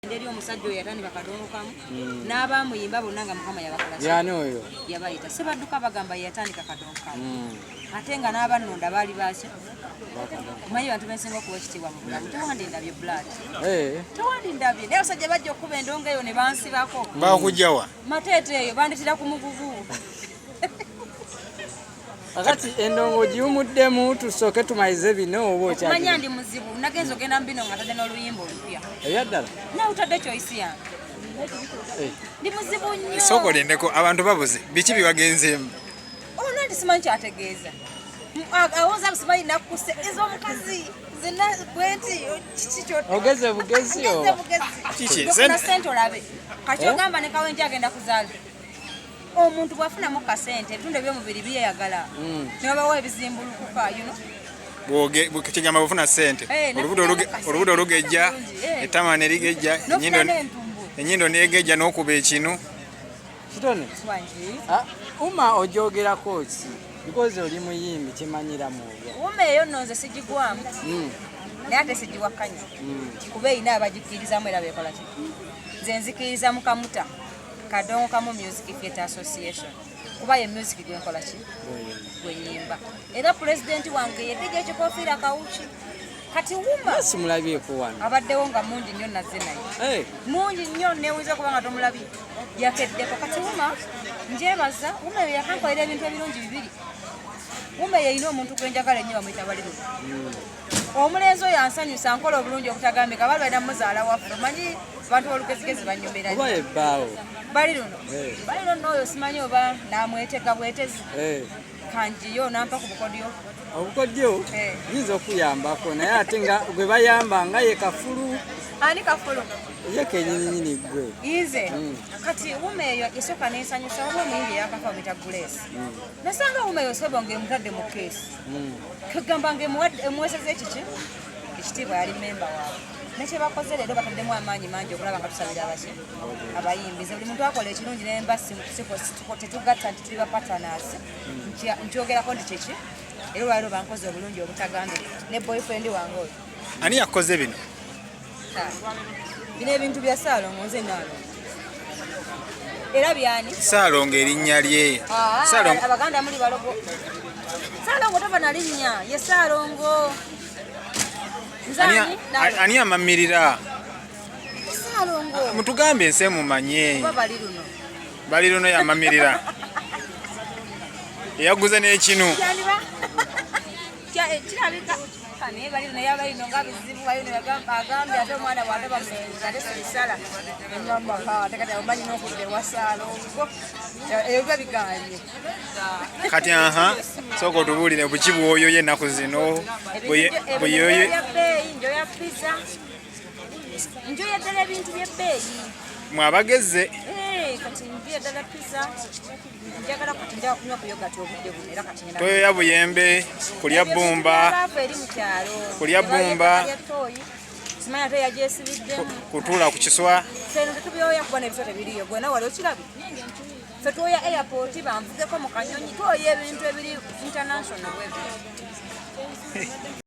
Nderi omusajja oyo yatandika kadongo kamu n'abamuyimba bonna nga Mukama yabakola yani oyo yabayita Sebadduka bagamba yatandika kadongo kamu ate nga n'abannonda baali baaki kumanyi bantu bensinga okuwa ekitiibwa mu bulamu tewandindabye blood tewandindabye naye abasajja bajja okuba endongo eyo ne bansibako bakujjawa mateete eyo banditira ku mugugu akati endongo giwumuddemu tusooke tumayize bino oba okyali manya ndi muzibu nagenza ogenda mu bino nga tadde n'oluyimba olupya ebyaddala nawutadde choice yange ndi muzibu nnyo sokolendeko abantu babuze biki bibagenzeemu ono nti simanyi kyategeeza awoza busimanyi nakkuse ez'omukazi zina bwenti kiki ogeze bugezi na sente olabe kati ogamba ne kawenja agenda kuzaala omuntu bwafunamu kasente ebitundu ebyomubiri byeyagala nebabawa ebizimbulukuka kigamba bufuna sente olubuto olugejja ettama ne ligejja ennyindo negejja n'okuba ekinu kitone uma ojogerako ki because oli muyimbi kimanyiramu uma eyo nno nze sigigwamu naye ate sigiwakkanya kuba erina abagikkirizamu era bekola ki nze nzikiriza mu kamuta Kadongo Kamu Music Theatre Association kuba ye music gwenkola ki gwenyimba era president wange yedde ekikofiira kawuki kati wuma simulabyeko wano abaddewo nga mungi nnyo nazze naye mungi nnyo neewuza kuba nga tomulabye yakeddeko kati wuma njebaza wuma eyo yakankolera ebintu ebirungi bibiri wuma yeyina omuntu gwenjagala ennyo bamuyita baliluno omulenzi oyo ansanyusa nkola obulungi obutagambika bali balina muzaala waffe manyi bantu olugezigezi banyumira oba ebbaawo baliluno oyo simanyi oba namweteka bwetezi kanjiyo nampa ku bukodyo obukodyo yinza okuyambako naye ate nga gwe bayamba nga ye kafulu ani kafulu ye kenyininyini gwe ize kati wuma eyo esooka nensanyusa oba omuyimbi eyakafa bamwita Grace nasanga wuma eyo sobo ngaemutadde mu keesi kegamba ngaemuweseza ekiki ekitiibwa yali memba waabwe nekyebakoze leero bataddemu amaanyi mangi okulaba nga tusabira abaki abayimbize buli muntu akola ekirungi nembasi tetugatta nti tuli bapatanasi nkyogerako nti kiki era olwaliro bankoze obulungi obutagambika ne boyfriend wange oyo ani yakoze bino bino ebintu bya Saalongo nze naalo era byani Saalongo erinnya lye abaganda muli balogo Saalongo tova na linnya ye Saalongo ani amamirira Saalongo mutugambe ense mumanye baliluno yamamirira eyaguze n'ekinu kirabika naye baliluno yabalino nga bizibu balino agambye ate omwana bwate bamuzenza tesisala tekati omanyi n'okudda ewa Saalongo ebyo biba biganye kati sooka otubuulire buki bwoyoyo ennaku zino bweyoyo njoya pizza njoya ddala ebintu byebbeeyi mwabageze kati njoya ddala pizza njagala kati njagala kunywa ku yogati obudde buno era kati toyoya buyembe kulya bbumba eri mu kyalo kulya bbumba simanya ate yagyesibiddemu kutuula ku kiswa feno tetubyoya kuba n'ebiswa tebiriyo gwena wali okirabye fe twoya airport banvugeko mu kanyonyi twoya ebintu ebiri international web